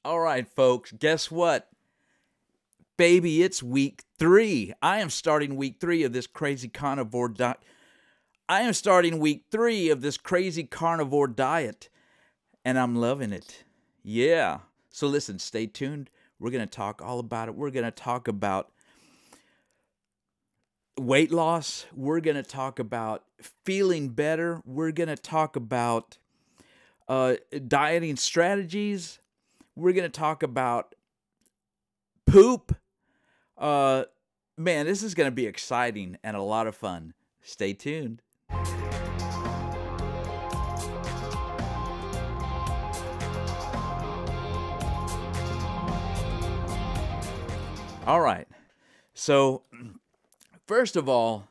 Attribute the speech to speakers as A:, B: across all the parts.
A: All right, folks, guess what? Baby, it's week 3. I am starting week 3 of this crazy carnivore diet. And I'm loving it. Yeah. So listen, stay tuned. We're going to talk all about it. We're going to talk about weight loss. We're going to talk about feeling better. We're going to talk about dieting strategies. We're going to talk about poop. Man, this is going to be exciting and a lot of fun. Stay tuned. All right. So, first of all,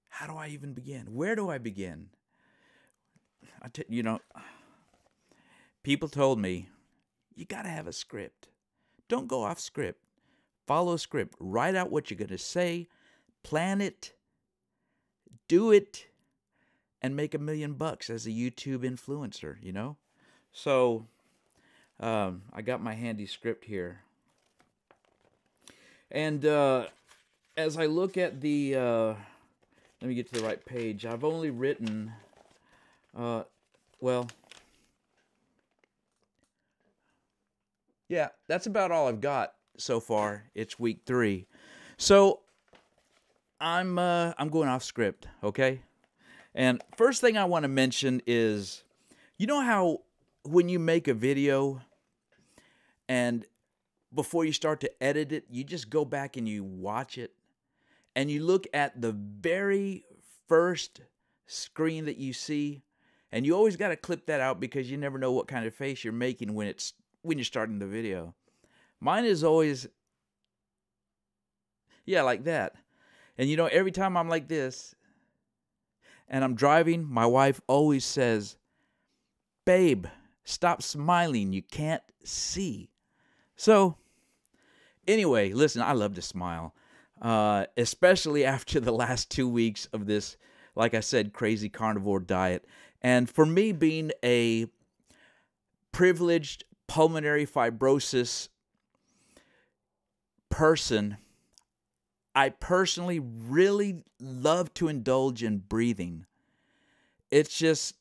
A: how do I even begin? Where do I begin? People told me, you got to have a script. Don't go off script. Follow a script. Write out what you're going to say. Plan it. Do it. And make $1 million as a YouTube influencer, So, I got my handy script here. And as I look at the, let me get to the right page. I've only written, yeah, that's about all I've got so far. It's week 3. So I'm going off script, okay? And first thing I want to mention is, you know how when you make a video and before you start to edit it, you just go back and you watch it and you look at the very first screen that you see, and you always got to clip that out because you never know what kind of face you're making when you're starting the video. Mine is always, yeah, like that. And every time I'm like this and I'm driving, my wife always says, "Babe, stop smiling. You can't see." So, anyway, listen, I love to smile, especially after the last 2 weeks of this, like I said, crazy carnivore diet. And for me, being a privileged pulmonary fibrosis person, I personally really love to indulge in breathing. It's just,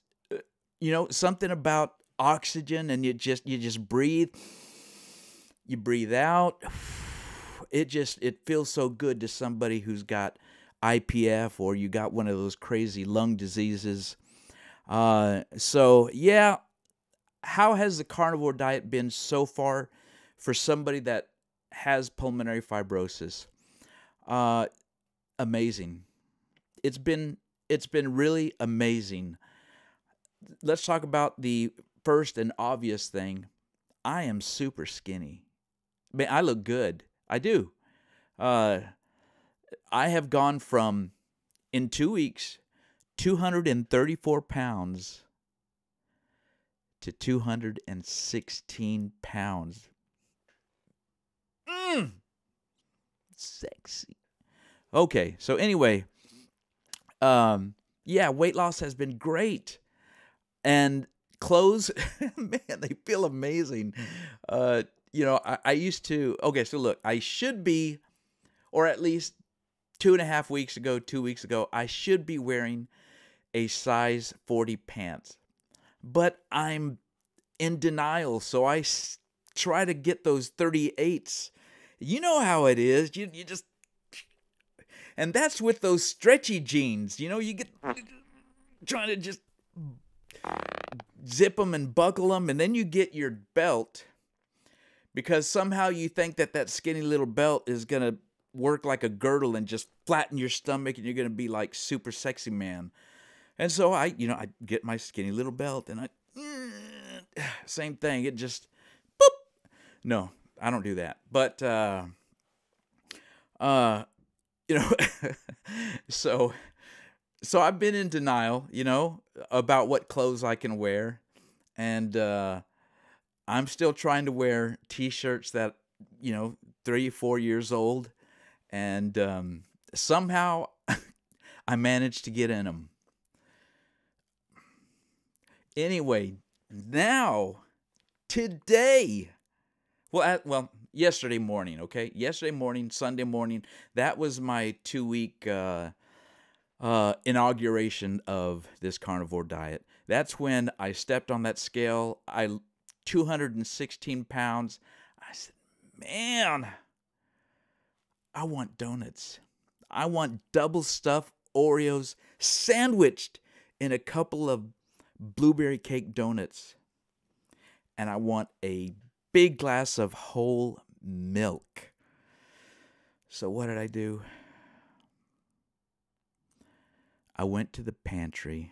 A: something about oxygen, and you just breathe. You breathe out. It feels so good to somebody who's got IPF or you got one of those crazy lung diseases. So yeah, how has the carnivore diet been so far for somebody that has pulmonary fibrosis? Amazing. It's been really amazing. Let's talk about the first and obvious thing. I am super skinny. Man, I look good. I do. I have gone from, in 2 weeks, 234 pounds to 216 pounds. Sexy. Okay, so anyway, yeah, weight loss has been great. And clothes, man, they feel amazing. I used to, okay, so look, I should be, or at least 2.5 weeks ago, 2 weeks ago, I should be wearing a size 40 pants. But I'm in denial, so I try to get those 38s. You know how it is. You just, and that's with those stretchy jeans. You get trying to just zip them and buckle them, and then you get your belt because somehow you think that skinny little belt is going to work like a girdle and just flatten your stomach and you're going to be like super sexy man. And so I get my skinny little belt and same thing. It just, boop. No, I don't do that. But, so I've been in denial, about what clothes I can wear. And I'm still trying to wear T-shirts that, 3 or 4 years old. And somehow I managed to get in them. Anyway, now today. Well, yesterday morning, okay? Yesterday morning, Sunday morning, that was my 2-week inauguration of this carnivore diet. That's when I stepped on that scale. 216 pounds. I said, man, I want donuts. I want double stuffed Oreos sandwiched in a couple of blueberry cake donuts. And I want a big glass of whole milk. So what did I do? I went to the pantry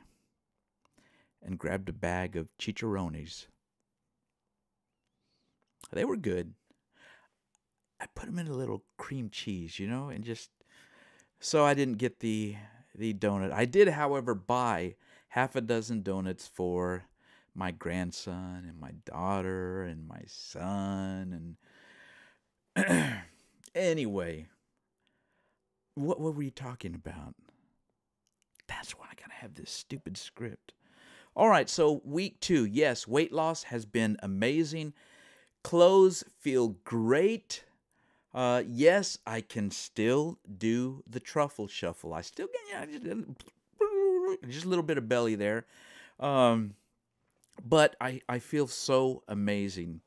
A: and grabbed a bag of chicharrones. They were good. I put them in a little cream cheese, and just so I didn't get the donut. I did, however, buy half a dozen donuts for my grandson and my daughter and my son. And anyway, what were you talking about? That's why I gotta have this stupid script. All right, so week 2, yes, weight loss has been amazing. Clothes feel great. Yes, I can still do the truffle shuffle. I still get just a little bit of belly there. But I feel so amazing.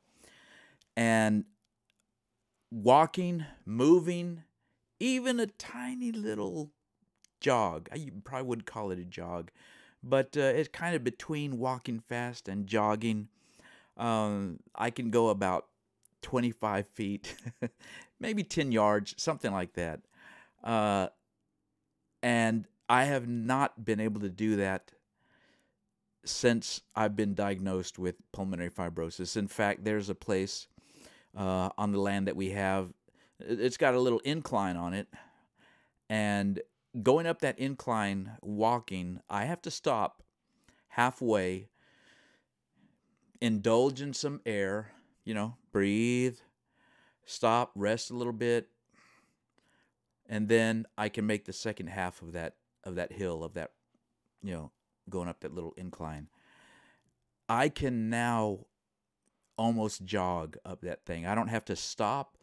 A: And walking, moving, even a tiny little jog. You probably would call it a jog. But it's kind of between walking fast and jogging. I can go about 25 feet, maybe 10 yards, something like that. And I have not been able to do that since I've been diagnosed with pulmonary fibrosis. In fact, there's a place on the land that we have. It's got a little incline on it. And going up that incline, walking, I have to stop halfway, indulge in some air, breathe, stop, rest a little bit, and then I can make the second half of that hill, of that, going up that little incline. I can now almost jog up that thing. I don't have to stop.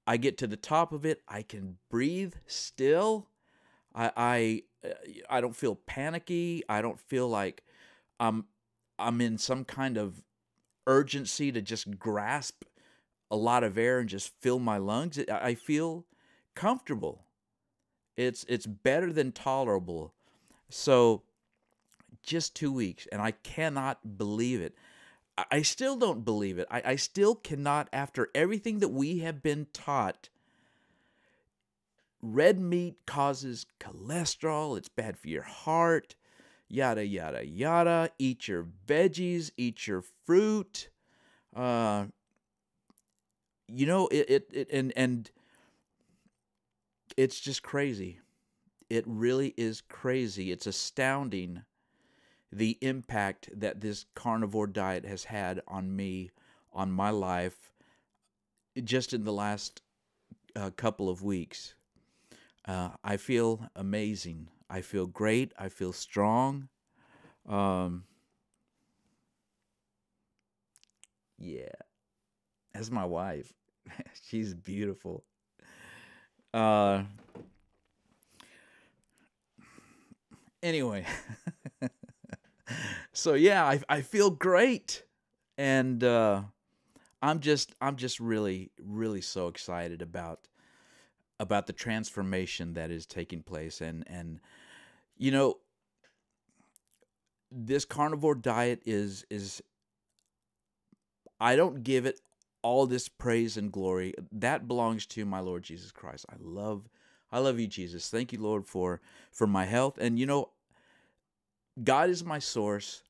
A: I get to the top of it. I can breathe still. I don't feel panicky. I don't feel like I'm in some kind of urgency to just grasp a lot of air and just fill my lungs. I feel comfortable. It's better than tolerable. So just 2 weeks, and I cannot believe it. I still don't believe it. I still cannot, after everything that we have been taught. Red meat causes cholesterol. It's bad for your heart. Yada, yada, yada. Eat your veggies. Eat your fruit. And it's just crazy. It really is crazy. It's astounding the impact that this carnivore diet has had on me, on my life, just in the last couple of weeks. I feel amazing. I feel great. I feel strong. Yeah, that's my wife. She's beautiful. Anyway, so yeah, I feel great, and I'm just really, really so excited about the transformation that is taking place. And this carnivore diet is I don't give it all this praise and glory. That belongs to my Lord Jesus Christ. I love you, Jesus. Thank you, Lord, for my health. And God is my source,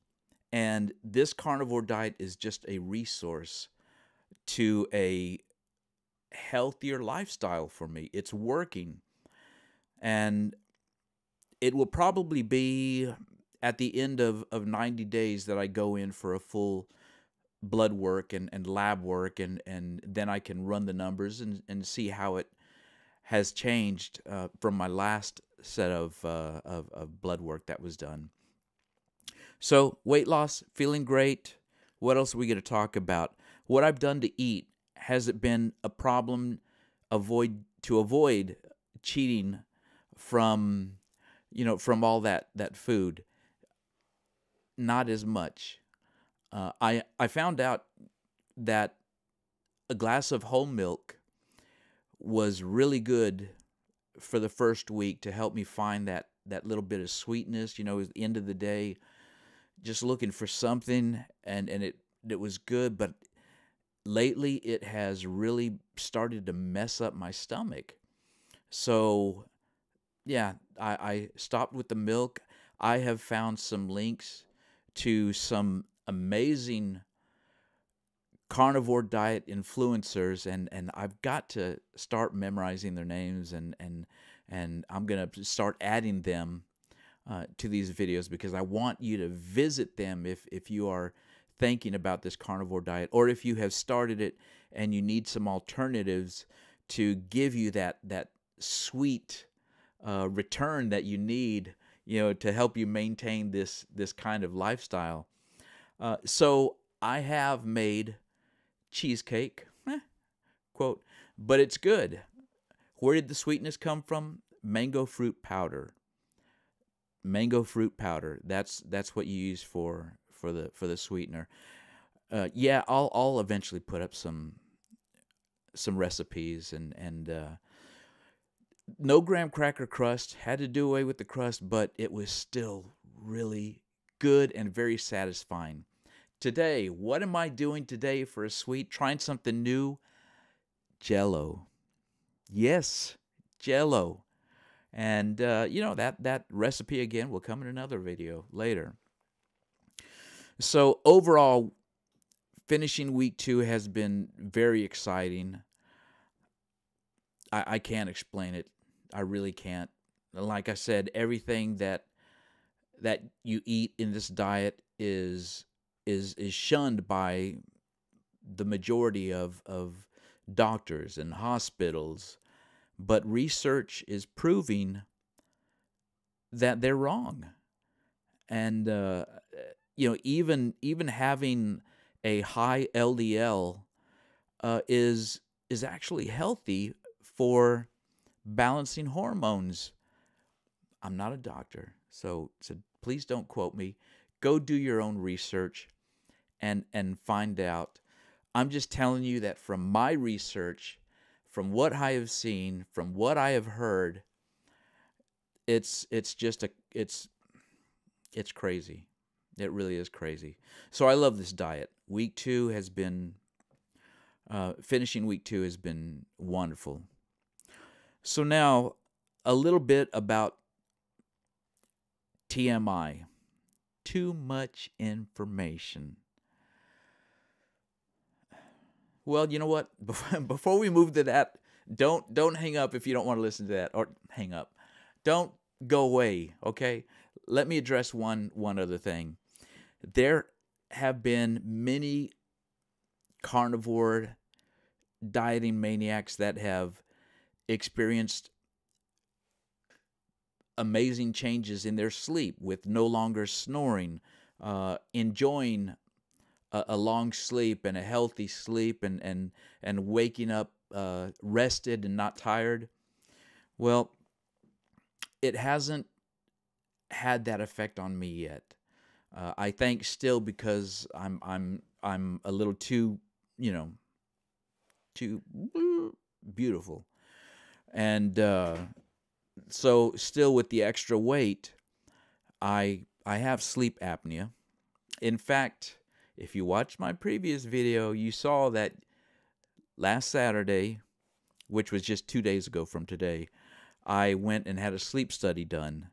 A: and this carnivore diet is just a resource to a healthier lifestyle for me. It's working, and it will probably be at the end of 90 days that I go in for a full blood work and lab work, and then I can run the numbers and see how it has changed from my last set of blood work that was done. So weight loss, feeling great. What else are we going to talk about? What I've done to eat. Has it been a problem to avoid cheating from, from all that food? Not as much. I found out that a glass of whole milk was really good for the first week to help me find that little bit of sweetness. At the end of the day, just looking for something, and it was good. But lately, it has really started to mess up my stomach. So, yeah, I stopped with the milk. I have found some links to some amazing carnivore diet influencers, and I've got to start memorizing their names, and I'm gonna start adding them to these videos, because I want you to visit them if you are thinking about this carnivore diet, or if you have started it and you need some alternatives to give you that sweet return that you need, to help you maintain this kind of lifestyle. So I have made cheesecake, quote, but it's good. Where did the sweetness come from? Mango fruit powder. Mango fruit powder. That's what you use for the sweetener. Yeah, I'll eventually put up some recipes, and no graham cracker crust. Had to do away with the crust, but it was still really good and very satisfying. Today, what am I doing today for a sweet? Trying something new? Jell-O. Yes, Jell-O. And, that recipe, again, will come in another video later. So, overall, finishing week 2 has been very exciting. I can't explain it. I really can't. Like I said, everything that you eat in this diet is shunned by the majority of doctors and hospitals, but research is proving that they're wrong. And even having a high LDL is actually healthy for balancing hormones. I'm not a doctor, so please don't quote me. Go do your own research and find out. I'm just telling you that from my research, from what I have seen, from what I have heard, it's crazy. It really is crazy. So I love this diet. Week 2 has been finishing week 2 has been wonderful. So now a little bit about TMI. Too much information. Well, you know what? Before we move to that, don't hang up if you don't want to listen to that, or hang up. Don't go away, okay? Let me address one other thing. There have been many carnivore dieting maniacs that have experienced amazing changes in their sleep, with no longer snoring, enjoying a long sleep and a healthy sleep, and waking up rested and not tired. Well, it hasn't had that effect on me yet. I think still, because I'm a little too too beautiful, and so still with the extra weight, I have sleep apnea. In fact, if you watched my previous video, you saw that last Saturday, which was just 2 days ago from today, I went and had a sleep study done.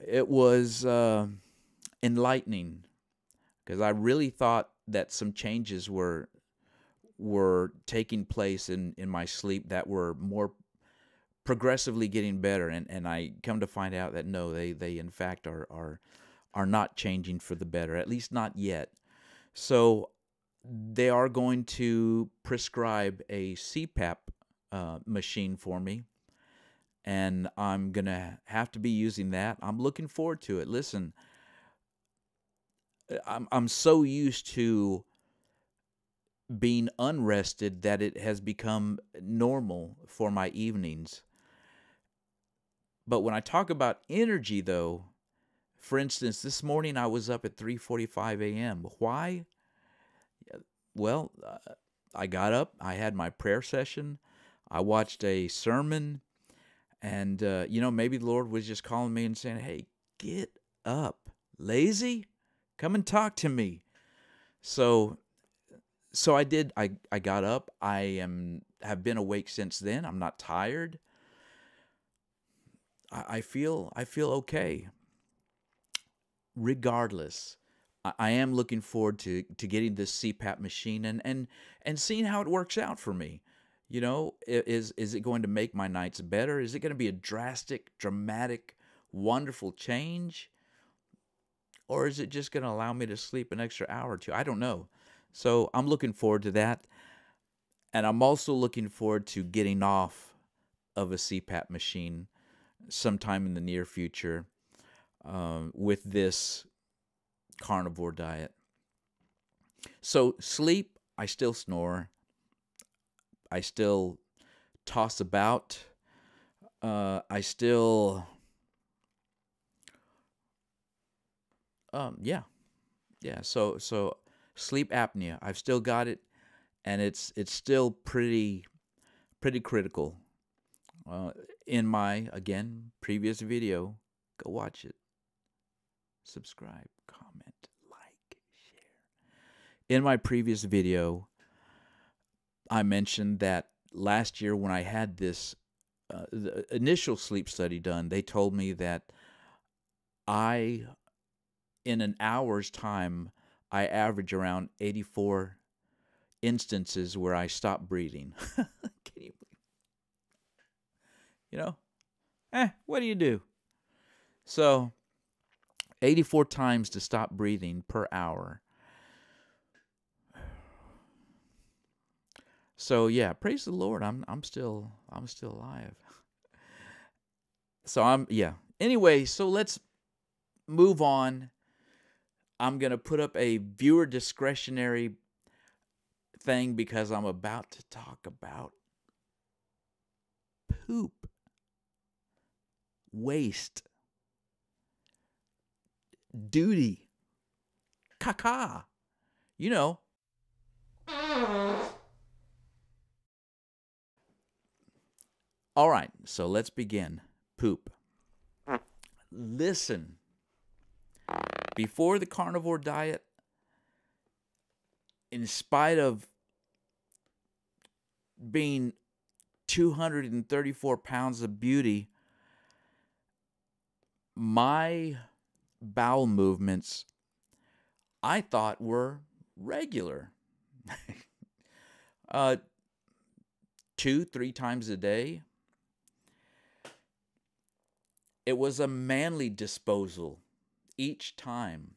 A: It was enlightening, because I really thought that some changes were taking place in my sleep that were more progressively getting better, and I come to find out that no, they in fact are not changing for the better, at least not yet. So they are going to prescribe a CPAP machine for me, and I'm going to have to be using that. I'm looking forward to it. Listen, I'm so used to being unrested that it has become normal for my evenings. But when I talk about energy, though, for instance, this morning I was up at 3:45 a.m. Why? Well, I got up, I had my prayer session, I watched a sermon, and maybe the Lord was just calling me and saying, "Hey, get up, lazy, come and talk to me." So, so I did. I got up. Have been awake since then. I'm not tired. I feel okay. Regardless, I am looking forward to getting this CPAP machine and seeing how it works out for me. Is it going to make my nights better? Is it going to be a drastic, dramatic, wonderful change? Or is it just going to allow me to sleep an extra hour or two? I don't know. So I'm looking forward to that. And I'm also looking forward to getting off of a CPAP machine sometime in the near future with this carnivore diet. So sleep, I still snore. I still toss about. I still, yeah. So sleep apnea, I've still got it, and it's still pretty critical. In my, again, previous video, go watch it. Subscribe, comment, like, share. In my previous video, I mentioned that last year when I had this the initial sleep study done, they told me that in an hour's time, I average around 84 instances where I stop breathing. Can you what do you do? So 84 times to stop breathing per hour. So yeah, praise the Lord. I'm still alive. So Anyway, so let's move on. I'm going to put up a viewer discretionary thing because I'm about to talk about poop, waste, duty, caca. You know. All right, so let's begin. Poop. Listen. Before the carnivore diet, in spite of being 234 pounds of beauty, my bowel movements, I thought, were regular. 2-3 times a day. It was a manly disposal each time.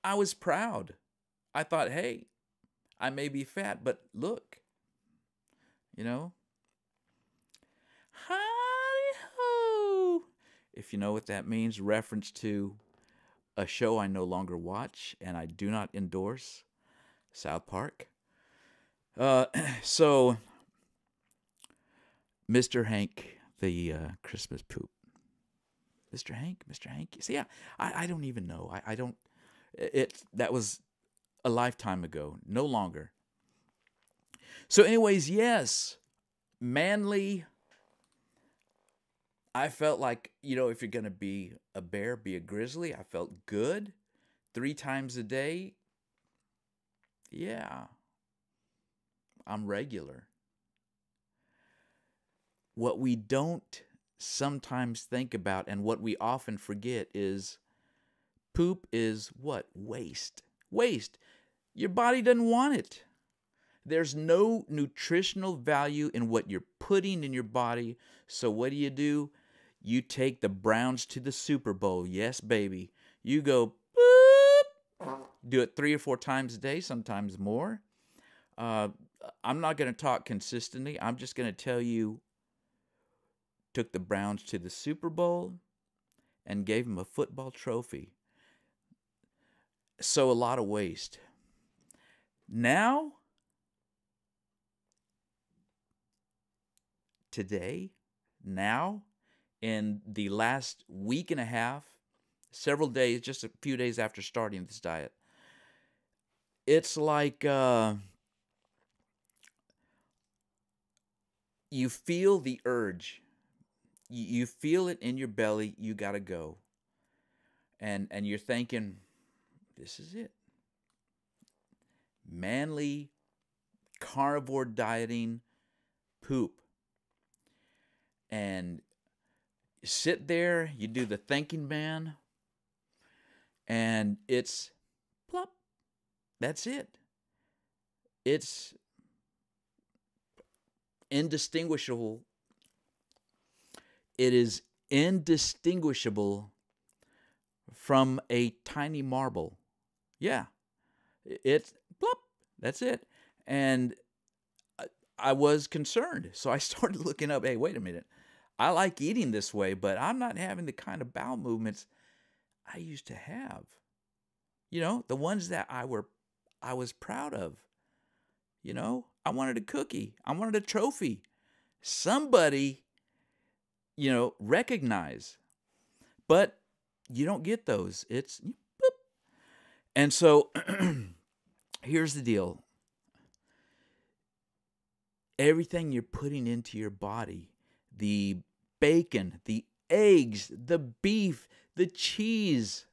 A: I was proud. I thought, hey, I may be fat, but look, Hi-ho! If you know what that means, reference to a show I no longer watch and I do not endorse, South Park. So, Mr. Hank, the Christmas poop. Mr. Hank. See, I don't even know. I don't. That was a lifetime ago. No longer. So, anyways, yes, manly. I felt like, if you're gonna be a bear, be a grizzly. I felt good. 3 times a day. Yeah, I'm regular. What we don't sometimes think about and what we often forget is poop is what? Waste. Waste. Your body doesn't want it. There's no nutritional value in what you're putting in your body. So what do? You take the Browns to the Super Bowl. Yes, baby. You go, boop. Do it 3 or 4 times a day, sometimes more. I'm not going to talk consistently. I'm just going to tell you, took the Browns to the Super Bowl and gave them a football trophy. So a lot of waste. Now, today, now, in the last week and a half, several days, just a few days after starting this diet, it's like you feel the urge. You feel it in your belly. You got to go. And you're thinking, this is it. Manly, carnivore dieting, poop. And you sit there, you do the thinking man, and it's plop. That's it. It's indistinguishable. It is indistinguishable from a tiny marble. Yeah. It's plop. That's it. And I was concerned. So I started looking up, hey, wait a minute. I like eating this way, but I'm not having the kind of bowel movements I used to have. You know, the ones that I was proud of. You know, I wanted a cookie. I wanted a trophy. Somebody, you know, recognize. But you don't get those. It's boop. And so here's the deal. Everything you're putting into your body, the bacon, the eggs, the beef, the cheese,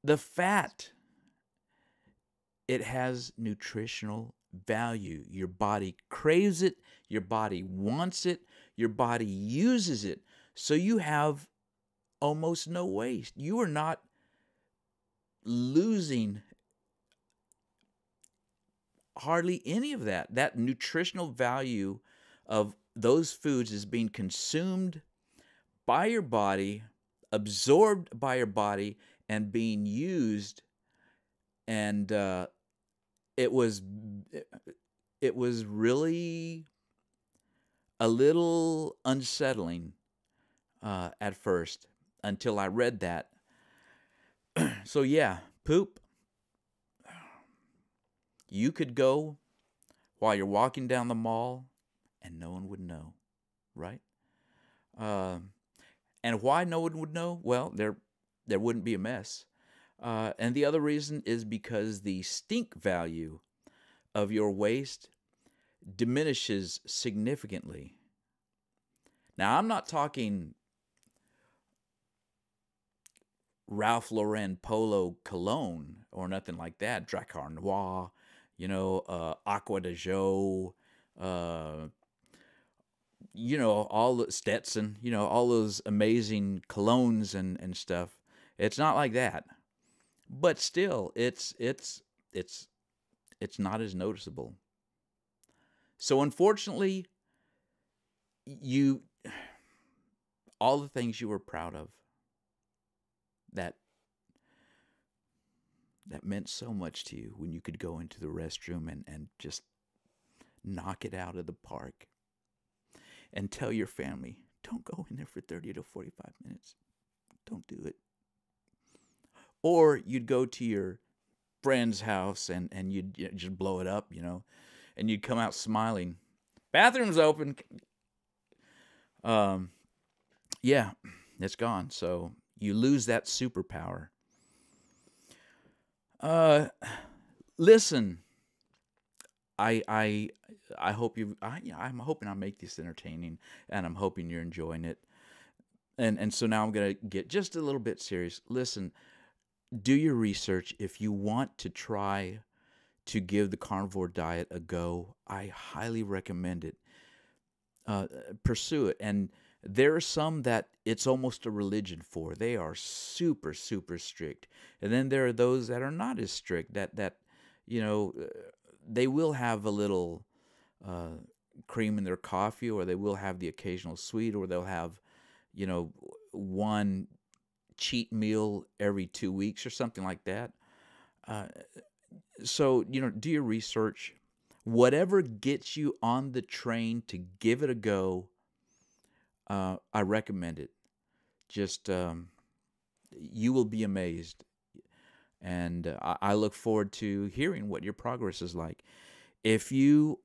A: the fat, it has nutritional value. Your body craves it. Your body wants it. Your body uses it. So you have almost no waste. You are not losing hardly any of that. That nutritional value of those foods is being consumed by your body, absorbed by your body, and being used. And it was really a little unsettling at first until I read that. So yeah, poop. You could go while you're walking down the mall and no one would know, right? And why no one would know? Well, there wouldn't be a mess. And the other reason is because the stink value of your waste diminishes significantly. Now, I'm not talking Ralph Lauren Polo cologne or nothing like that. Carnivore, you know, Aqua de Joe, you know, all the Stetson, you know, all those amazing colognes and stuff. It's not like that. But still, it's not as noticeable. So unfortunately, all the things you were proud of that meant so much to you when you could go into the restroom and just knock it out of the park and tell your family, don't go in there for 30 to 45 minutes. Don't do it. Or you'd go to your friend's house and you'd just blow it up, you know, and you'd come out smiling. Bathroom's open. Yeah, it's gone. So you lose that superpower. Listen, I hope I'm hoping I make this entertaining, and I'm hoping you're enjoying it. And so now I'm gonna get just a little bit serious. Listen, do your research. If you want to try to give the carnivore diet a go, I highly recommend it. Pursue it. And there are some that it's almost a religion for. They are super, super strict. And then there are those that are not as strict, that you know, they will have a little cream in their coffee, or they will have the occasional sweet, or they'll have, you know, one cheat meal every 2 weeks or something like that. So, you know, do your research. Whatever gets you on the train to give it a go, I recommend it. Just, you will be amazed. And I look forward to hearing what your progress is like. If you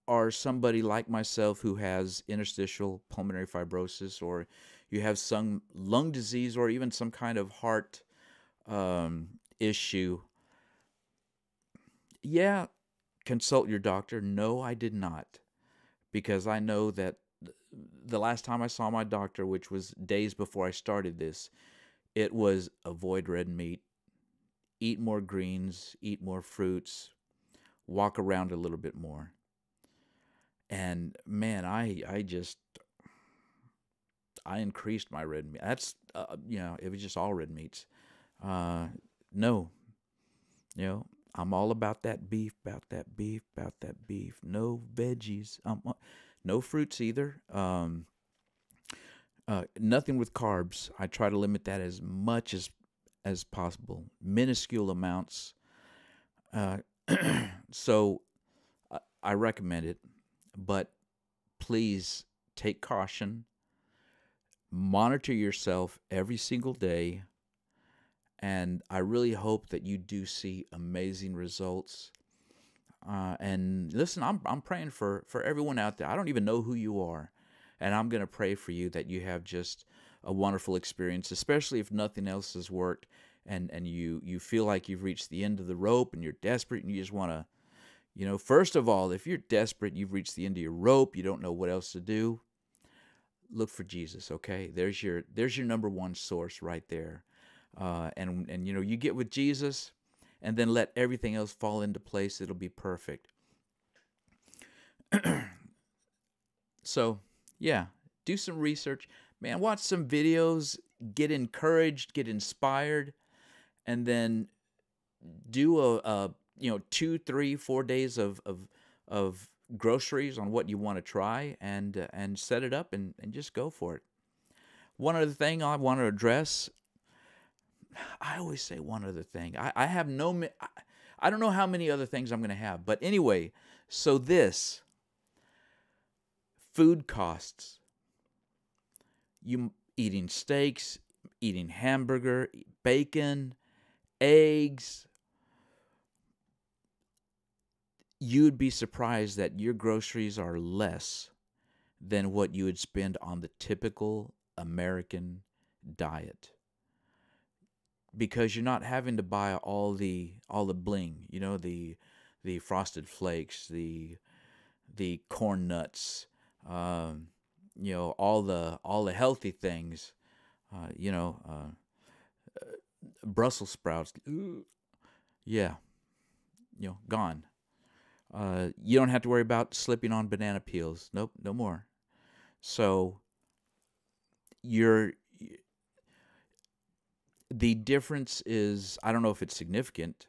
A: are somebody like myself who has interstitial pulmonary fibrosis, or you have some lung disease, or even some kind of heart issue, yeah, consult your doctor. No, I did not, because I know that the last time I saw my doctor, which was days before I started this, it was avoid red meat, eat more greens, eat more fruits, walk around a little bit more. And man, I increased my red meat. That's it was just all red meats. Uh, no, I'm all about that beef, about that beef, about that beef. No veggies. No fruits either. Nothing with carbs. I try to limit that as much as possible. Minuscule amounts. Uh, so I recommend it, but please take caution. Monitor yourself every single day, and I really hope that you do see amazing results. And listen, I'm praying for everyone out there. I don't even know who you are, and I'm going to pray for you that you have just a wonderful experience, especially if nothing else has worked, and you feel like you've reached the end of the rope and you're desperate and you just want to, first of all, if you're desperate, you've reached the end of your rope, you don't know what else to do, look for Jesus, okay? There's your number one source right there. And you get with Jesus, and then let everything else fall into place. It'll be perfect. So, yeah, do some research. Man, watch some videos, get encouraged, get inspired, and then do a 2, 3, 4 days of groceries on what you want to try, and set it up and just go for it. One other thing I want to address, I always say one other thing. I have I don't know how many other things I'm going to have, but anyway, so this food costs, you eating steaks, eating hamburger, bacon, eggs, you'd be surprised that your groceries are less than what you would spend on the typical American diet, because you're not having to buy all the bling, the frosted flakes, the corn nuts, all the healthy things, Brussels sprouts, yeah, gone. You don't have to worry about slipping on banana peels. Nope, no more. So the difference is, I don't know if it's significant,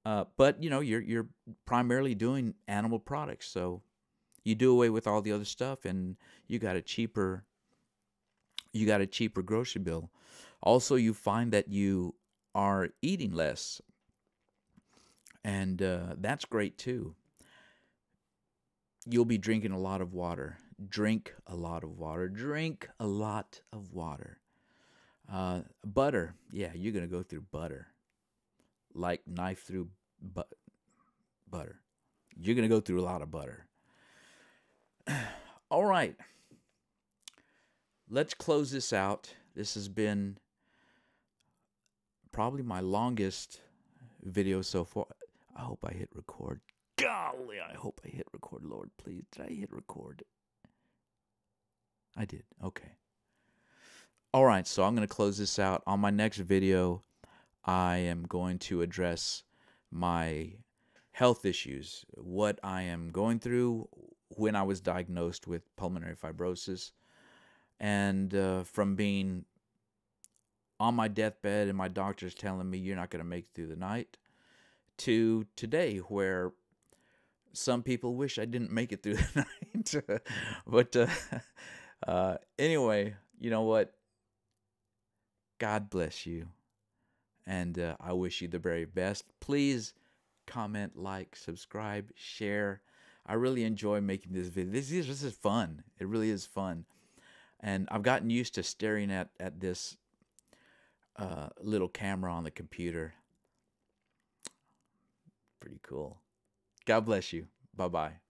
A: but you're primarily doing animal products. So you do away with all the other stuff, and you got a cheaper grocery bill. Also, you find that you are eating less, and that's great too. You'll be drinking a lot of water. Drink a lot of water. Drink a lot of water. Butter. Yeah, you're going to go through butter. Like knife through butter. You're going to go through a lot of butter. All right. Let's close this out. This has been probably my longest video so far. I hope I hit record. Golly, I hope I hit record. Lord, please, did I hit record? I did. Okay. All right, so I'm going to close this out. On my next video, I am going to address my health issues, what I am going through when I was diagnosed with pulmonary fibrosis, and from being on my deathbed and my doctor's telling me you're not going to make it through the night, to today, where some people wish I didn't make it through the night. But anyway, you know what? God bless you, and I wish you the very best. Please comment, like, subscribe, share. I really enjoy making this video. This is fun. It really is fun. And I've gotten used to staring at this little camera on the computer. pretty cool. God bless you. Bye-bye.